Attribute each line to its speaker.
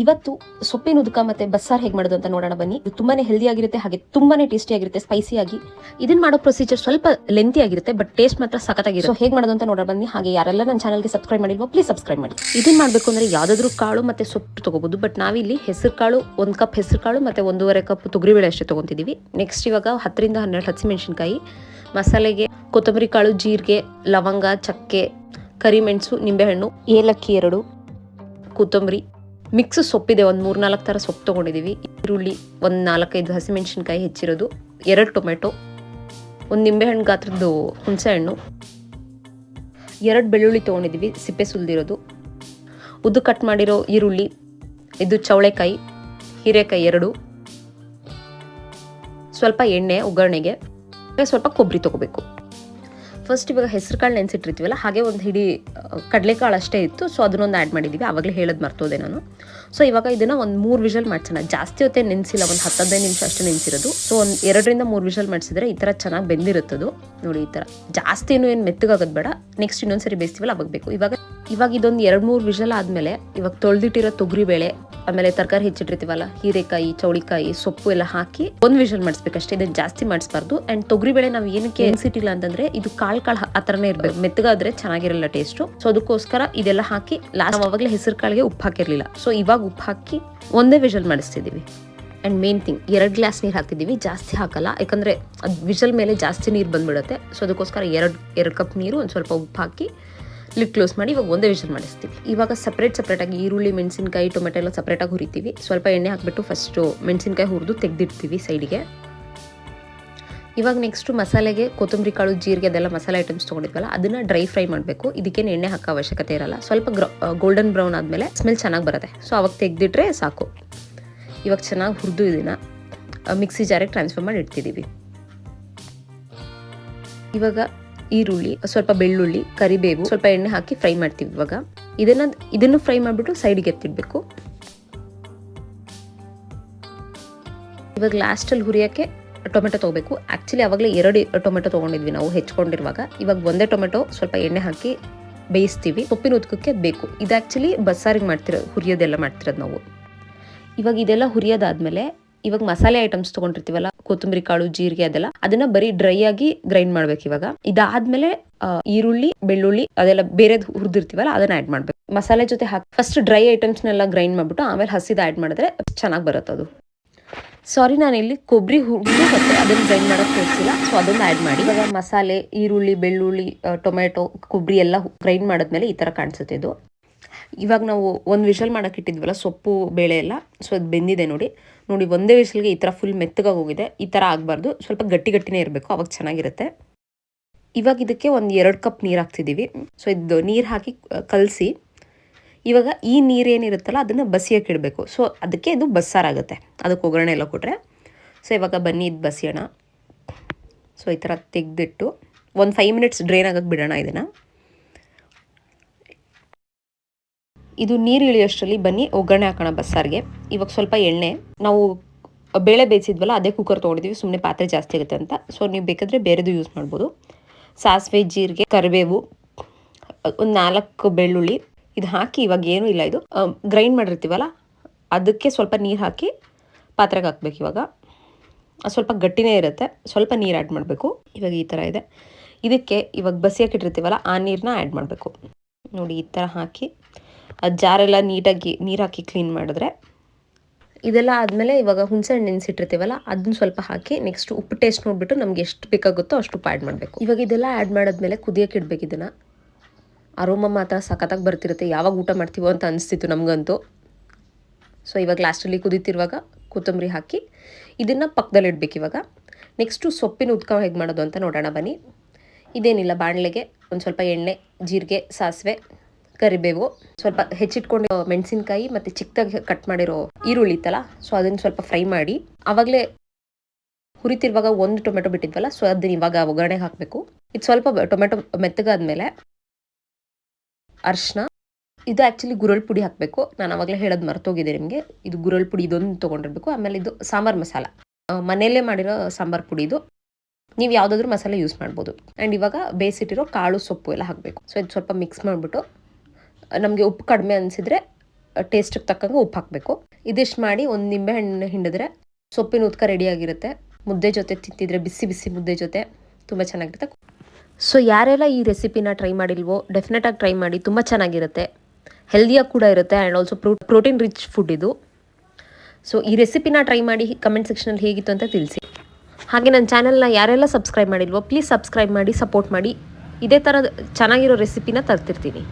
Speaker 1: ಇವತ್ತು ಸೊಪ್ಪಿನ ಉದಕ ಮತ್ತೆ ಬಸ್ಸಾರ್ ಹೇಗೆ ಮಾಡೋದು ಅಂತ ನೋಡೋಣ ಬನ್ನಿ. ಇದು ತುಂಬಾನೇ ಹೆಲ್ದಿ ಆಗಿರುತ್ತೆ, ಹಾಗೆ ತುಂಬಾನೇ ಟೇಸ್ಟಿ ಆಗಿರುತ್ತೆ, ಸ್ಪೈಸಿ ಆಗಿ. ಇದನ್ನ ಮಾಡೋ ಪ್ರೊಸೀಜರ್ ಸ್ವಲ್ಪ ಲೆಂತಿ ಆಗಿರುತ್ತೆ, ಬಟ್ ಟೇಸ್ಟ್ ಮಾತ್ರ ಸಖತ್ತಾಗಿರುತ್ತೆ. ಸೊ ಹೇಗೆ ಮಾಡೋದು ಅಂತ ನೋಡೋಣ ಬನ್ನಿ. ಹಾಗೆ ಯಾರೆಲ್ಲ ನನ್ನ ಚಾನಲ್ಗೆ ಸಬ್ಸ್ಕ್ರೈಬ್ ಮಾಡಿಲ್ವೋ ಪ್ಲೀಸ್ ಸಬ್ಸ್ಕ್ರೈಬ್ ಮಾಡಿ. ಇದನ್ನ ಮಾಡಬೇಕು ಅಂದ್ರೆ ಯಾವ್ದಾದ್ರು ಕಾಳು ಮತ್ತೆ ಸೊಪ್ಪು ತಗೋಬಹುದು, ಬಟ್ ನಾವಿಲ್ಲಿ ಹೆಸರು ಕಾಳು 1 ಕಪ್ ಹೆಸರು ಕಾಳು ಮತ್ತೆ 1.5 ಕಪ್ ತೊಗರಿಬೇಳೆ ಅಷ್ಟೇ ತಗೊಂತಿದೀವಿ. ನೆಕ್ಸ್ಟ್ ಇವಾಗ 10 ರಿಂದ 12 ಹಸಿಮೆಣಸಿನಕಾಯಿ, ಮಸಾಲೆಗೆ ಕೊತ್ತಂಬರಿ ಕಾಳು, ಜೀರಿಗೆ, ಲವಂಗ, ಚಕ್ಕೆ, ಕರಿಮೆಣಸು, ನಿಂಬೆಹಣ್ಣು, ಏಲಕ್ಕಿ 2, ಕೊತ್ತಂಬರಿ, ಮಿಕ್ಸ್ ಸೊಪ್ಪಿದೆ, ಒಂದು 3-4 ಥರ ಸೊಪ್ಪು ತೊಗೊಂಡಿದ್ದೀವಿ. ಈರುಳ್ಳಿ, ಒಂದು 4-5 ಹಸಿಮೆಣಸಿನ್ಕಾಯಿ ಹೆಚ್ಚಿರೋದು, 2 ಟೊಮೆಟೊ, ಒಂದು ನಿಂಬೆಹಣ್ಣು ಗಾತ್ರದ್ದು ಹುಣಸೆಹಣ್ಣು, 2 ಬೆಳ್ಳುಳ್ಳಿ ತೊಗೊಂಡಿದ್ದೀವಿ ಸಿಪ್ಪೆ ಸುಲಿದಿರೋದು, ಉದ್ದು ಕಟ್ ಮಾಡಿರೋ ಈರುಳ್ಳಿ, ಇದು ಚವಳೆಕಾಯಿ, ಹೀರೆಕಾಯಿ 2, ಸ್ವಲ್ಪ ಎಣ್ಣೆ ಒಗ್ಗರಣೆಗೆ, ಸ್ವಲ್ಪ ಕೊಬ್ಬರಿ ತೊಗೋಬೇಕು. ಫಸ್ಟ್ ಇವಾಗ ಹೆಸರು ಕಾಳು ನೆನೆಸಿಟ್ಟಿರ್ತೀವಲ್ಲ, ಹಾಗೆ ಒಂದು ಹಿಡಿ ಕಡಲೆಕಾಳು ಅಷ್ಟೇ ಇತ್ತು, ಸೊ ಅದನ್ನೊಂದು ಆ್ಯಡ್ ಮಾಡಿದ್ದೀವಿ. ಆವಾಗಲೇ ಹೇಳೋದು ಮರ್ತೋದೆ ನಾನು. ಸೊ ಇವಾಗ ಇದನ್ನು ಒಂದು 3 ವಿಷಲ್ ಮಾಡ್ಸೋಣ. ಜಾಸ್ತಿ ಹೊತ್ತೇ ನೆನೆಸಿಲ್ಲ, ಒಂದು 10-15 ನಿಮಿಷ ಅಷ್ಟೇ ನೆನೆಸಿರೋದು. ಸೊ ಒಂದು 2ರಿಂದ 3 ವಿಷಲ್ ಮಾಡಿಸಿದ್ರೆ ಈ ಥರ ಚೆನ್ನಾಗಿ ಬೆಂದಿರುತ್ತದು ನೋಡಿ. ಈ ಥರ ಜಾಸ್ತಿನೂ ಏನು ಮೆತ್ತಗಾಗೋದು ಬೇಡ. ನೆಕ್ಸ್ಟ್ ಇನ್ನೊಂದ್ಸರಿ ಬೇಯಿಸ್ತೀವಲ್ಲ ಅವಾಗ ಬೇಕು. ಇವಾಗ ಇದೊಂದು 2-3 ವಿಷಲ್ ಆದಮೇಲೆ ಇವಾಗ ತೊಳೆದಿಟ್ಟಿರೋ ತೊಗರಿಬೇಳೆ, ಆಮೇಲೆ ತರಕಾರಿ ಹೆಚ್ಚಿಟ್ಟಿರ್ತೀವಲ್ಲ, ಹೀರೆಕಾಯಿ, ಚೌಳಿಕಾಯಿ, ಸೊಪ್ಪು ಎಲ್ಲ ಹಾಕಿ 1 ವಿಷಲ್ ಮಾಡಿಸ್ಬೇಕಷ್ಟೇ. ಇದನ್ನು ಜಾಸ್ತಿ ಮಾಡಿಸ್ಬಾರ್ದು. ಆ್ಯಂಡ್ ತೊಗರಿಬೇಳೆ ನಾವು ಏನಕ್ಕೆ ನೆನೆಸಿಟ್ಟಿಲ್ಲ ಅಂತಂದ್ರೆ ಇದು ಕಾಳು ಆ ಥರನೇ ಇರಬೇಕು, ಮೆತ್ತಗಾದ್ರೆ ಚೆನ್ನಾಗಿರಲ್ಲ ಟೇಸ್ಟು. ಸೊ ಅದಕ್ಕೋಸ್ಕರ ಇದೆಲ್ಲ ಹಾಕಿ ಲಾಸ್ಟ್ ನಾವು ಅವಾಗಲೇ ಹೆಸರು ಕಾಳಿಗೆ ಉಪ್ಪು ಹಾಕಿರಲಿಲ್ಲ. ಸೊ ಇವಾಗ ಉಪ್ಪು ಹಾಕಿ 1 ವಿಷಲ್ ಮಾಡಿಸ್ತಿದ್ದೀವಿ. ಆ್ಯಂಡ್ ಮೇನ್ ಥಿಂಗ್, 2 ಗ್ಲಾಸ್ ನೀರು ಹಾಕ್ತಿದ್ದೀವಿ, ಜಾಸ್ತಿ ಹಾಕಲ್ಲ, ಯಾಕಂದರೆ ಅದು ವಿಷಲ್ ಮೇಲೆ ಜಾಸ್ತಿ ನೀರು ಬಂದ್ಬಿಡುತ್ತೆ. ಸೊ ಅದಕ್ಕೋಸ್ಕರ 2 ಕಪ್ ನೀರು, ಒಂದು ಸ್ವಲ್ಪ ಉಪ್ಪು ಹಾಕಿ ಲಿಡ್ ಕ್ಲೋಸ್ ಮಾಡಿ ಇವಾಗ 1 ವಿಷಲ್ ಮಾಡಿಸ್ತೀವಿ. ಇವಾಗ ಸಪ್ರೇಟಾಗಿ ಈರುಳ್ಳಿ, ಮೆಣಸಿನಕಾಯಿ, ಟೊಮೆಟೊ ಎಲ್ಲ ಸಪ್ರೇಟಾಗಿ ಹುರಿತೀವಿ. ಸ್ವಲ್ಪ ಎಣ್ಣೆ ಹಾಕಿಬಿಟ್ಟು ಫಸ್ಟು ಮೆಣಸಿನಕಾಯಿ ಹುರಿದು ತೆಗೆದಿಡ್ತೀವಿ ಸೈಡಿಗೆ. ಇವಾಗ ನೆಕ್ಸ್ಟು ಮಸಾಲೆಗೆ ಕೊತ್ತಂಬರಿ ಕಾಳು, ಜೀರಿಗೆ, ಅದೆಲ್ಲ ಮಸಾಲೆ ಐಟಮ್ಸ್ ತೊಗೊಂಡಿದ್ವಲ್ಲ ಅದನ್ನು ಡ್ರೈ ಫ್ರೈ ಮಾಡಬೇಕು. ಇದಕ್ಕೇನು ಎಣ್ಣೆ ಹಾಕೋ ಅವಶ್ಯಕತೆ ಇರಲ್ಲ. ಸ್ವಲ್ಪ ಗೋಲ್ಡನ್ ಬ್ರೌನ್ ಆದಮೇಲೆ ಸ್ಮೆಲ್ ಚೆನ್ನಾಗಿ ಬರುತ್ತೆ. ಸೊ ಅವಾಗ ತೆಗೆದಿಟ್ರೆ ಸಾಕು. ಇವಾಗ ಚೆನ್ನಾಗಿ ಹುರಿದು ಇದನ್ನು ಮಿಕ್ಸಿ ಜಾರಿಗೆ ಟ್ರಾನ್ಸ್ಫರ್ ಮಾಡಿ ಇಡ್ತಿದ್ದೀವಿ. ಇವಾಗ ಈರುಳ್ಳಿ, ಸ್ವಲ್ಪ ಬೆಳ್ಳುಳ್ಳಿ, ಕರಿಬೇವು, ಸ್ವಲ್ಪ ಎಣ್ಣೆ ಹಾಕಿ ಫ್ರೈ ಮಾಡ್ತೀವಿ. ಇವಾಗ ಇದನ್ನು ಫ್ರೈ ಮಾಡಿಬಿಟ್ಟು ಸೈಡಿಗೆ ಎತ್ತಿಡಬೇಕು. ಇವಾಗ ಲಾಸ್ಟಲ್ಲಿ ಹುರಿಯೋಕ್ಕೆ ಟೊಮೆಟೊ ತೊಗೋಬೇಕು. ಆ್ಯಕ್ಚುಲಿ ಆವಾಗಲೇ 2 ಟೊಮೆಟೊ ತೊಗೊಂಡಿದ್ವಿ ನಾವು ಹೆಚ್ಕೊಂಡಿರುವಾಗ. ಇವಾಗ 1 ಟೊಮೆಟೊ ಸ್ವಲ್ಪ ಎಣ್ಣೆ ಹಾಕಿ ಬೇಯಿಸ್ತೀವಿ. ಸೊಪ್ಪಿನ ಉದ್ಕಕ್ಕೆ ಬೇಕು. ಇದು ಆ್ಯಕ್ಚುಲಿ ಬಸ್ಸಾರಿಗೆ ಹುರಿಯೋದೆಲ್ಲ ಮಾಡ್ತಿರೋದು ನಾವು. ಇವಾಗ ಇದೆಲ್ಲ ಹುರಿಯೋದಾದ್ಮೇಲೆ ಇವಾಗ ಮಸಾಲೆ ಐಟಮ್ಸ್ ತೊಗೊಂಡಿರ್ತೀವಲ್ಲ, ಕೊತ್ತಂಬರಿ ಕಾಳು, ಜೀರಿಗೆ, ಅದನ್ನ ಬರೀ ಡ್ರೈ ಆಗಿ ಗ್ರೈಂಡ್ ಮಾಡ್ಬೇಕು. ಇವಾಗ ಇದಾದ್ಮೇಲೆ ಈರುಳ್ಳಿ, ಬೆಳ್ಳುಳ್ಳಿ ಅದೆಲ್ಲ ಬೇರೆ ಹುರಿದಿರ್ತೀವಲ್ಲ ಅದನ್ನ ಆ್ಯಡ್ ಮಾಡ್ಬೇಕು. ಮಸಾಲೆ ಜೊತೆ ಹಾಕಿ ಫಸ್ಟ್ ಡ್ರೈ ಐಟಮ್ಸ್ನೆಲ್ಲ ಗ್ರೈಂಡ್ ಮಾಡ್ಬಿಟ್ಟು ಆಮೇಲೆ ಹಸಿದ ಆ್ಯಡ್ ಮಾಡಿದ್ರೆ ಚೆನ್ನಾಗಿ ಬರುತ್ತೆ ಅದು. ಸಾರಿ, ನಾನು ಇಲ್ಲಿ ಕೊಬ್ಬರಿ ಹುರಿದು ಮತ್ತೆ ಅದನ್ನು ಗ್ರೈಂಡ್ ಮಾಡೋಕ್ಕೆ ತೋರಿಸಿಲ್ಲ. ಸೊ ಅದನ್ನು ಆ್ಯಡ್ ಮಾಡಿ ಇವಾಗ ಮಸಾಲೆ, ಈರುಳ್ಳಿ, ಬೆಳ್ಳುಳ್ಳಿ, ಟೊಮೆಟೊ, ಕೊಬ್ಬರಿ ಎಲ್ಲ ಗ್ರೈಂಡ್ ಮಾಡಿದ್ಮೇಲೆ ಈ ಥರ ಕಾಣಿಸುತ್ತೆ ಇದು. ಇವಾಗ ನಾವು 1 ವಿಷಲ್ ಮಾಡೋಕೆ ಇಟ್ಟಿದ್ವಲ್ಲ ಸೊಪ್ಪು ಬೇಳೆ ಎಲ್ಲ, ಸೊ ಅದು ಬೆಂದಿದೆ ನೋಡಿ. 1 ವಿಷಲ್ಗೆ ಈ ಥರ ಫುಲ್ ಮೆತ್ತಗಾಗಿ ಹೋಗಿದೆ. ಈ ಥರ ಆಗಬಾರ್ದು, ಸ್ವಲ್ಪ ಗಟ್ಟಿನೇ ಇರಬೇಕು, ಅವಾಗ ಚೆನ್ನಾಗಿರುತ್ತೆ. ಇವಾಗ ಇದಕ್ಕೆ ಒಂದು 2 ಕಪ್ ನೀರು ಹಾಕ್ತಿದ್ದೀವಿ. ಸೊ ಇದು ನೀರು ಹಾಕಿ ಕಲಸಿ ಇವಾಗ ಈ ನೀರೇನಿರುತ್ತಲ್ಲ ಅದನ್ನು ಬಸಿಯೋಕೆ ಇಡಬೇಕು. ಸೊ ಅದಕ್ಕೆ ಇದು ಬಸ್ಸಾರಾಗುತ್ತೆ, ಅದಕ್ಕೆ ಒಗ್ಗರಣೆ ಎಲ್ಲ ಕೊಟ್ಟರೆ. ಸೊ ಇವಾಗ ಬನ್ನಿ ಇದು ಬಸಿಯೋಣ. ಸೊ ಈ ಥರ ತೆಗೆದಿಟ್ಟು ಒಂದು 5 ಮಿನಿಟ್ಸ್ ಡ್ರೈನ್ ಆಗಕ್ಕೆ ಬಿಡೋಣ ಇದನ್ನು. ಇದು ನೀರು ಇಳಿಯೋಷ್ಟರಲ್ಲಿ ಬನ್ನಿ ಒಗ್ಗರಣೆ ಹಾಕೋಣ ಬಸ್ಸಾರಿಗೆ. ಇವಾಗ ಸ್ವಲ್ಪ ಎಣ್ಣೆ, ನಾವು ಬೇಳೆ ಬೇಯಿಸಿದ್ವಲ್ಲ ಅದೇ ಕುಕ್ಕರ್ ತೊಗೊಂಡಿದ್ದೀವಿ, ಸುಮ್ಮನೆ ಪಾತ್ರೆ ಜಾಸ್ತಿ ಆಗುತ್ತೆ ಅಂತ. ಸೊ ನೀವು ಬೇಕಾದರೆ ಬೇರೆದು ಯೂಸ್ ಮಾಡ್ಬೋದು. ಸಾಸಿವೆ, ಜೀರಿಗೆ, ಕರಿಬೇವು, ಒಂದು 4 ಬೆಳ್ಳುಳ್ಳಿ ಇದು ಹಾಕಿ ಇವಾಗ ಏನೂ ಇಲ್ಲ, ಇದು ಗ್ರೈಂಡ್ ಮಾಡಿರ್ತೀವಲ್ಲ ಅದಕ್ಕೆ ಸ್ವಲ್ಪ ನೀರು ಹಾಕಿ ಪಾತ್ರೆಗೆ ಹಾಕ್ಬೇಕು. ಇವಾಗ ಸ್ವಲ್ಪ ಗಟ್ಟಿನೇ ಇರುತ್ತೆ, ಸ್ವಲ್ಪ ನೀರು ಆ್ಯಡ್ ಮಾಡಬೇಕು. ಇವಾಗ ಈ ಥರ ಇದೆ. ಇದಕ್ಕೆ ಇವಾಗ ಬಸಿಯಾಕೆ ಇಟ್ಟಿರ್ತೀವಲ್ಲ ಆ ನೀರನ್ನ ಆ್ಯಡ್ ಮಾಡಬೇಕು ನೋಡಿ. ಈ ಥರ ಹಾಕಿ ಅದು ಜಾರೆಲ್ಲ ನೀಟಾಗಿ ನೀರು ಹಾಕಿ ಕ್ಲೀನ್ ಮಾಡಿದ್ರೆ ಇದೆಲ್ಲ ಆದಮೇಲೆ ಇವಾಗ ಹುಣಸೆಹಣ್ಣು ನೆನೆಸಿಟ್ಟಿರ್ತೀವಲ್ಲ ಅದನ್ನ ಸ್ವಲ್ಪ ಹಾಕಿ ನೆಕ್ಸ್ಟ್ ಉಪ್ಪು ಟೇಸ್ಟ್ ನೋಡಿಬಿಟ್ಟು ನಮ್ಗೆ ಎಷ್ಟು ಬೇಕಾಗುತ್ತೋ ಅಷ್ಟು ಉಪ್ಪು ಆ್ಯಡ್ ಮಾಡಬೇಕು. ಇವಾಗ ಇದೆಲ್ಲ ಆ್ಯಡ್ ಮಾಡಿದ್ಮೇಲೆ ಕುದಿಯೋಕೆ ಇಡಬೇಕು. ಇದನ್ನು ಅರೋಮ ಮಾತ್ರ ಸಖತ್ತಾಗಿ ಬರ್ತಿರುತ್ತೆ. ಯಾವಾಗ ಊಟ ಮಾಡ್ತೀವೋ ಅಂತ ಅನಿಸ್ತಿತ್ತು ನಮಗಂತೂ. ಸೊ ಇವಾಗ ಲಾಸ್ಟಲ್ಲಿ ಕುದೀತಿರುವಾಗ ಕೊತ್ತಂಬರಿ ಹಾಕಿ ಇದನ್ನು ಪಕ್ಕದಲ್ಲಿ ಇಡಬೇಕು. ಇವಾಗ ನೆಕ್ಸ್ಟು ಸೊಪ್ಪಿನ ಉದ್ಕ ಹೇಗೆ ಮಾಡೋದು ಅಂತ ನೋಡೋಣ ಬನ್ನಿ. ಇದೇನಿಲ್ಲ, ಬಾಣಲೆಗೆ ಒಂದು ಸ್ವಲ್ಪ ಎಣ್ಣೆ, ಜೀರಿಗೆ, ಸಾಸಿವೆ, ಕರಿಬೇವು, ಸ್ವಲ್ಪ ಹೆಚ್ಚಿಟ್ಕೊಂಡು ಮೆಣಸಿನಕಾಯಿ ಮತ್ತು ಚಿಕ್ಕದಾಗಿ ಕಟ್ ಮಾಡಿರೋ ಈರುಳ್ಳಿ ಇತ್ತಲ್ಲ, ಸೊ ಅದನ್ನು ಸ್ವಲ್ಪ ಫ್ರೈ ಮಾಡಿ ಆವಾಗಲೇ ಹುರಿತಿರುವಾಗ 1 ಟೊಮೆಟೊ ಬಿಟ್ಟಿದ್ವಲ್ಲ, ಸೊ ಅದನ್ನ ಇವಾಗ ಒಗ್ಗರಣೆಗೆ ಹಾಕಬೇಕು. ಇದು ಸ್ವಲ್ಪ ಟೊಮೆಟೊ ಮೆತ್ತಗಾದ್ಮೇಲೆ ಅರಿಶಿನ, ಇದು ಆ್ಯಕ್ಚುಲಿ ಗುರಳ್ ಪುಡಿ ಹಾಕಬೇಕು. ನಾನು ಆವಾಗಲೇ ಹೇಳೋದು ಮರ್ತೋಗಿದೆ ನಿಮಗೆ. ಇದು ಗುರಳ್ ಪುಡಿ ಇದೊಂದು ತೊಗೊಂಡಿರ್ಬೇಕು. ಆಮೇಲೆ ಇದು ಸಾಂಬಾರು ಮಸಾಲ, ಮನೆಯಲ್ಲೇ ಮಾಡಿರೋ ಸಾಂಬಾರು ಪುಡಿ ಇದು. ನೀವು ಯಾವುದಾದ್ರೂ ಮಸಾಲೆ ಯೂಸ್ ಮಾಡ್ಬೋದು. ಆ್ಯಂಡ್ ಇವಾಗ ಬೇಯಿಸಿಟ್ಟಿರೋ ಕಾಳು, ಸೊಪ್ಪು ಎಲ್ಲ ಹಾಕಬೇಕು. ಸೊ ಇದು ಸ್ವಲ್ಪ ಮಿಕ್ಸ್ ಮಾಡಿಬಿಟ್ಟು ನಮಗೆ ಉಪ್ಪು ಕಡಿಮೆ ಅನಿಸಿದರೆ ಟೇಸ್ಟಿಗೆ ತಕ್ಕಂಗೆ ಉಪ್ಪು ಹಾಕಬೇಕು. ಇದಿಷ್ಟು ಮಾಡಿ ಒಂದು ನಿಂಬೆಹಣ್ಣು ಹಿಂಡಿದ್ರೆ ಸೊಪ್ಪಿನ ಉತ್ಕ ರೆಡಿಯಾಗಿರುತ್ತೆ. ಮುದ್ದೆ ಜೊತೆ ತಿಂತಿದ್ರೆ ಬಿಸಿ ಬಿಸಿ ಮುದ್ದೆ ಜೊತೆ ತುಂಬ ಚೆನ್ನಾಗಿರುತ್ತೆ. ಸೊ ಯಾರೆಲ್ಲ ಈ ರೆಸಿಪಿನ ಟ್ರೈ ಮಾಡಿಲ್ವೋ ಡೆಫಿನೆಟಾಗಿ ಟ್ರೈ ಮಾಡಿ, ತುಂಬ ಚೆನ್ನಾಗಿರುತ್ತೆ, ಹೆಲ್ದಿಯಾಗಿ ಕೂಡ ಇರುತ್ತೆ and also protein rich food ಇದು. ಸೊ ಈ ರೆಸಿಪಿನ ಟ್ರೈ ಮಾಡಿ ಕಮೆಂಟ್ ಸೆಕ್ಷನಲ್ಲಿ ಹೇಗಿತ್ತು ಅಂತ ತಿಳಿಸಿ. ಹಾಗೆ ನನ್ನ ಚಾನಲ್ನ ಯಾರೆಲ್ಲ ಸಬ್ಸ್ಕ್ರೈಬ್ ಮಾಡಿಲ್ವೋ ಪ್ಲೀಸ್ ಸಬ್ಸ್ಕ್ರೈಬ್ ಮಾಡಿ, ಸಪೋರ್ಟ್ ಮಾಡಿ. ಇದೇ ಥರ ಚೆನ್ನಾಗಿರೋ ರೆಸಿಪಿನ ತರ್ತಿರ್ತೀನಿ.